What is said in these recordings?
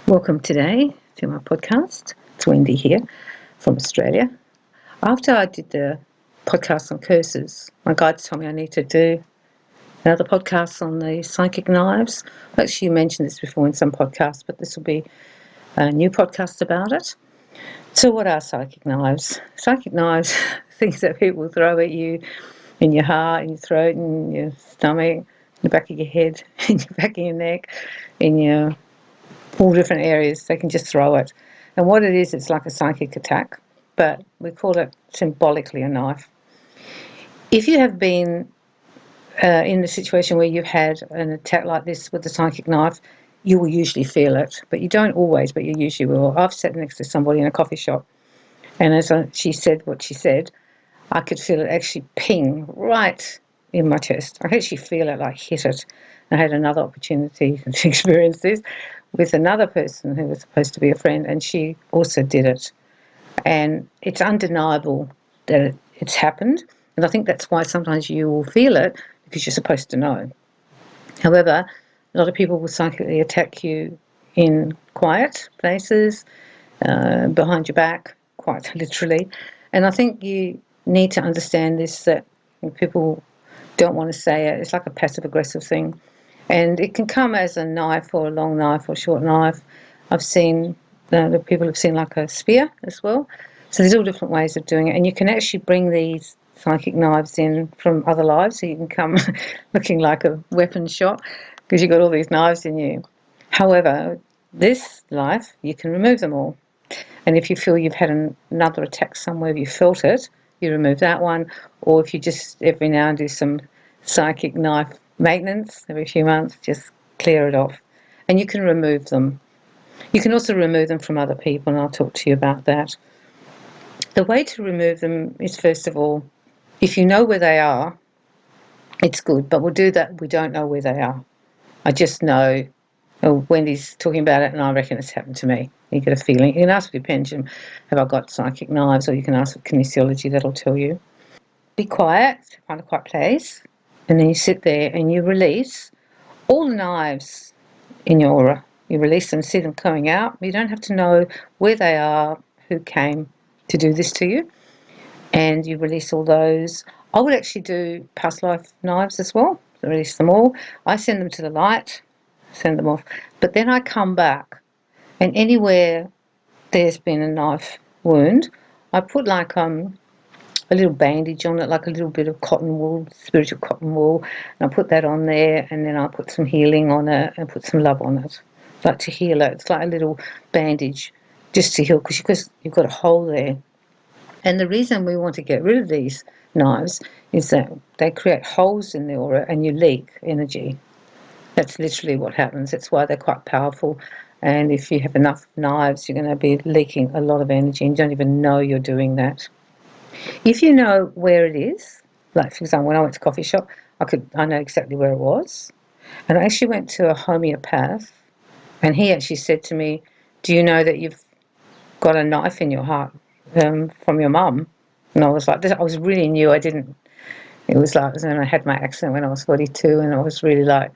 Welcome today to my podcast. It's Wendy here from Australia. After I did the podcast on curses, my guides told me I need to do another podcast on the psychic knives. Actually, you mentioned this before in some podcasts, but this will be a new podcast about it. So what are psychic knives? Psychic knives, things that people throw at you in your heart, in your throat, in your stomach, in the back of your head, in the back of your neck, in your all different areas. They can just throw it. And what it is, it's like a psychic attack, but we call it symbolically a knife. If you have been in the situation where you've had an attack like this with a psychic knife, you will usually feel it, but you don't always, but you usually will. I've sat next to somebody in a coffee shop, and as she said what she said, I could feel it actually ping right in my chest. I could actually feel it like hit it. I had another opportunity to experience this with another person who was supposed to be a friend, and she also did it. And it's undeniable that it's happened, and I think that's why sometimes you will feel it, because you're supposed to know. However, a lot of people will psychically attack you in quiet places, behind your back, quite literally. And I think you need to understand this, that people don't want to say it. It's like a passive-aggressive thing. And it can come as a knife or a long knife or a short knife. I've seen, the people have seen like a spear as well. So there's all different ways of doing it. And you can actually bring these psychic knives in from other lives. So you can come looking like a weapon shop because you've got all these knives in you. However, this life, you can remove them all. And if you feel you've had another attack somewhere, you felt it, you remove that one. Or if you just every now and do some psychic knife maintenance every few months, just clear it off. And you can remove them. You can also remove them from other people, and I'll talk to you about that. The way to remove them is, first of all, if you know where they are, it's good, but we'll do that. We don't know where they are. I just know, Wendy's talking about it, and I reckon it's happened to me. You get a feeling. You can ask for your pension, have I got psychic knives, or you can ask for kinesiology, that'll tell you. Be quiet, find a quiet place, and then you sit there and you release all the knives in your aura. You release them, see them coming out. You don't have to know where they are, who came to do this to you, and you release all those. I would actually do past life knives as well, release them all. I send them to the light, send them off, but then I come back, and anywhere there's been a knife wound, I put like a little bandage on it, like a little bit of cotton wool, spiritual cotton wool, and I put that on there, and then I put some healing on it and put some love on it, like to heal it. It's like a little bandage just to heal, because you've got a hole there. And the reason we want to get rid of these knives is that they create holes in the aura and you leak energy. That's literally what happens. That's why they're quite powerful. And if you have enough knives, you're going to be leaking a lot of energy and you don't even know you're doing that. If you know where it is, like for example, when I went to coffee shop, I know exactly where it was. And I actually went to a homeopath, and he actually said to me, "Do you know that you've got a knife in your heart from your mum?" And I was like, I was really new. I didn't. It was like when I had my accident when I was 42, and I was really like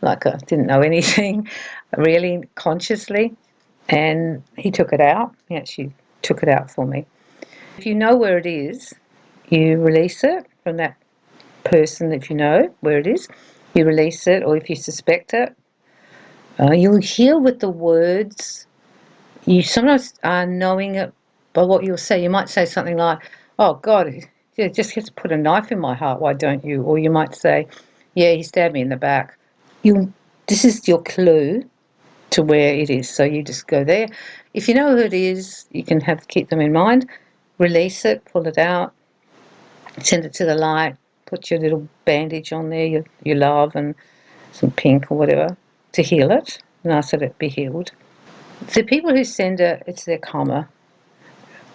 I didn't know anything, really consciously. And he took it out. He actually took it out for me. If you know where it is, you release it from that person. If you know where it is, you release it, or if you suspect it, you'll heal with the words. You sometimes are knowing it by what you'll say. You might say something like, "Oh God, yeah, just has to put a knife in my heart. Why don't you?" Or you might say, "Yeah, he stabbed me in the back." This is your clue to where it is. So you just go there. If you know who it is, you can keep them in mind. Release it, pull it out, send it to the light, put your little bandage on there, your love and some pink or whatever, to heal it and ask that it be healed. The people who send it, it's their karma.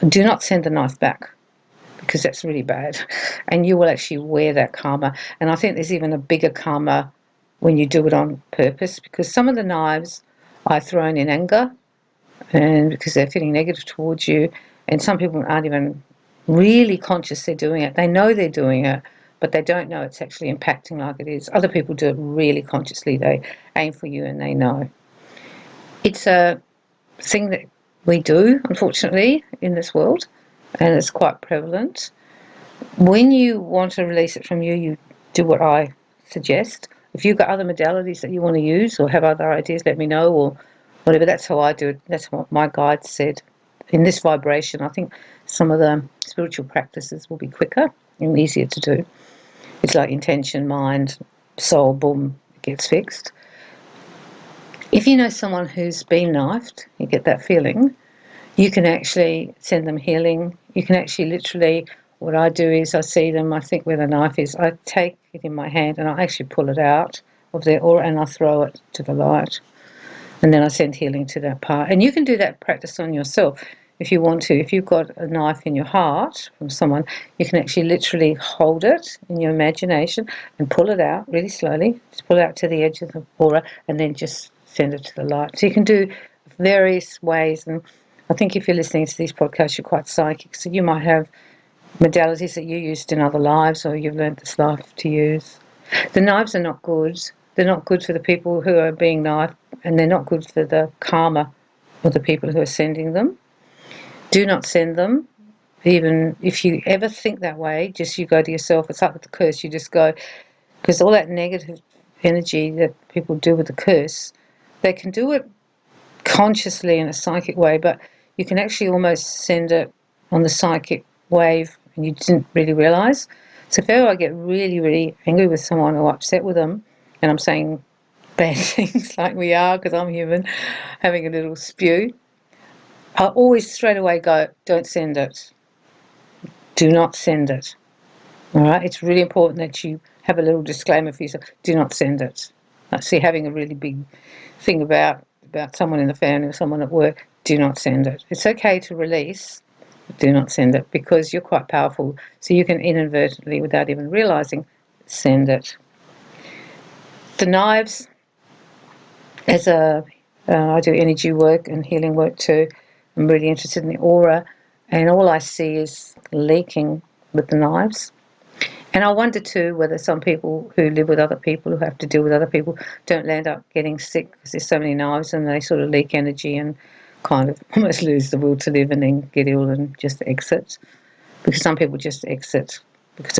Do not send the knife back, because that's really bad. And you will actually wear that karma. And I think there's even a bigger karma when you do it on purpose, because some of the knives are thrown in anger and because they're feeling negative towards you. And some people aren't even really conscious they're doing it. They know they're doing it, but they don't know it's actually impacting like it is. Other people do it really consciously. They aim for you and they know. It's a thing that we do, unfortunately, in this world, and it's quite prevalent. When you want to release it from you, you do what I suggest. If you've got other modalities that you want to use or have other ideas, let me know, or whatever. That's how I do it. That's what my guide said. In this vibration, I think some of the spiritual practices will be quicker and easier to do. It's like intention, mind, soul, boom, it gets fixed. If you know someone who's been knifed, you get that feeling, you can actually send them healing. You can actually literally, what I do is I see them, I think where the knife is, I take it in my hand and I actually pull it out of their aura and I throw it to the light. And then I send healing to that part. And you can do that practice on yourself if you want to. If you've got a knife in your heart from someone, you can actually literally hold it in your imagination and pull it out really slowly. Just pull it out to the edge of the aura and then just send it to the light. So you can do various ways. And I think if you're listening to these podcasts, you're quite psychic. So you might have modalities that you used in other lives or you've learned this life to use. The knives are not good. They're not good for the people who are being knifed, and they're not good for the karma of the people who are sending them. Do not send them. Even if you ever think that way, just you go to yourself. It's like with the curse. You just go, because all that negative energy that people do with the curse, they can do it consciously in a psychic way, but you can actually almost send it on the psychic wave and you didn't really realize. So if ever I get really, really angry with someone or upset with them, and I'm saying bad things like we are, because I'm human, having a little spew, I always straight away go, don't send it. Do not send it. All right? It's really important that you have a little disclaimer for yourself. Do not send it. I see having a really big thing about someone in the family or someone at work, do not send it. It's okay to release, but do not send it because you're quite powerful. So you can inadvertently, without even realizing, send it. The knives, as I do energy work and healing work too. I'm really interested in the aura, and all I see is leaking with the knives. And I wonder too whether some people who live with other people, who have to deal with other people, don't end up getting sick because there's so many knives and they sort of leak energy and kind of almost lose the will to live and then get ill and just exit. Because some people just exit because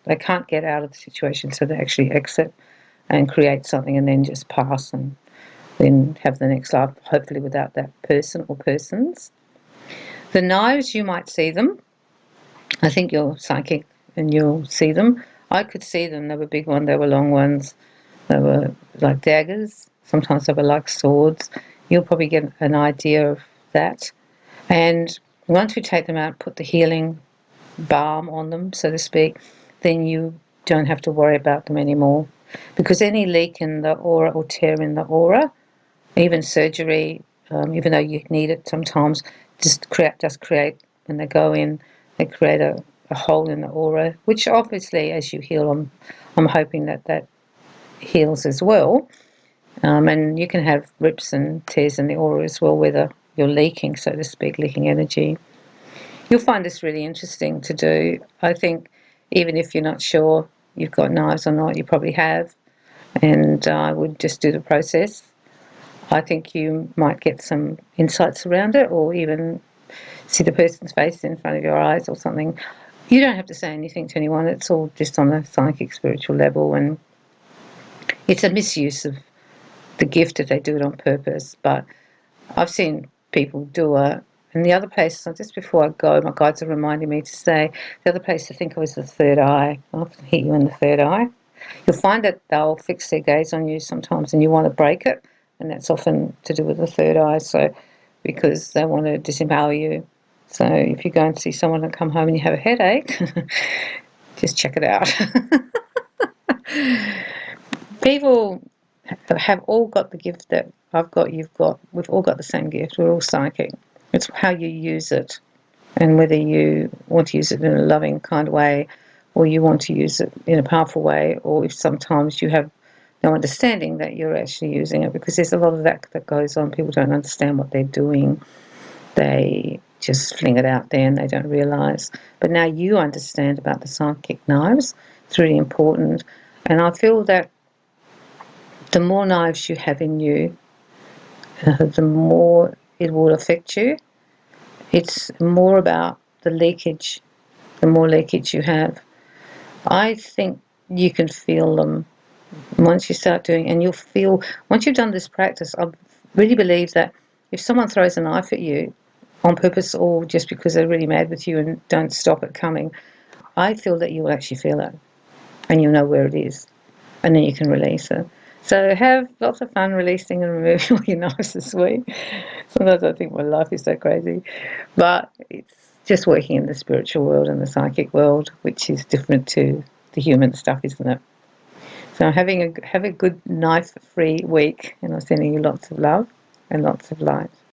they can't get out of the situation, so they actually exit and create something and then just pass and then have the next life, hopefully without that person or persons. The knives, you might see them. I think you're psychic and you'll see them. I could see them. They were big ones. They were long ones. They were like daggers. Sometimes they were like swords. You'll probably get an idea of that. And once we take them out, put the healing balm on them, so to speak, then you don't have to worry about them anymore. Because any leak in the aura or tear in the aura, even surgery, even though you need it sometimes, just create when they go in, they create a hole in the aura, which obviously as you heal, I'm hoping that heals as well. And you can have rips and tears in the aura as well, whether you're leaking, so to speak, leaking energy. You'll find this really interesting to do. I think even if you're not sure you've got knives or not, you probably have, and I would just do the process. I think you might get some insights around it, or even see the person's face in front of your eyes or something. You don't have to say anything to anyone. It's all just on a psychic, spiritual level, and it's a misuse of the gift if they do it on purpose. But I've seen people do it. And the other place, so just before I go, my guides are reminding me to say, the other place to think of is the third eye. I'll often hit you in the third eye. You'll find that they'll fix their gaze on you sometimes and you want to break it. And that's often to do with the third eye, so because they want to disempower you. So if you go and see someone and come home and you have a headache, just check it out. People have all got the gift that I've got, you've got. We've all got the same gift. We're all psychic. It's how you use it and whether you want to use it in a loving kind of way or you want to use it in a powerful way, or if sometimes you have no understanding that you're actually using it, because there's a lot of that goes on. People don't understand what they're doing. They just fling it out there and they don't realise. But now you understand about the psychic knives. It's really important. And I feel that the more knives you have in you, the more it will affect you. It's more about the leakage. The more leakage you have, I think you can feel them once you start doing, and you'll feel, once you've done this practice, I really believe that if someone throws a knife at you on purpose or just because they're really mad with you and don't stop it coming, I feel that you'll actually feel it and you'll know where it is, and then you can release it. So have lots of fun releasing and removing all your knives this week. Sometimes I think my life is so crazy, but it's just working in the spiritual world and the psychic world, which is different to the human stuff, isn't it? So have a good knife-free week, and I'm sending you lots of love and lots of light.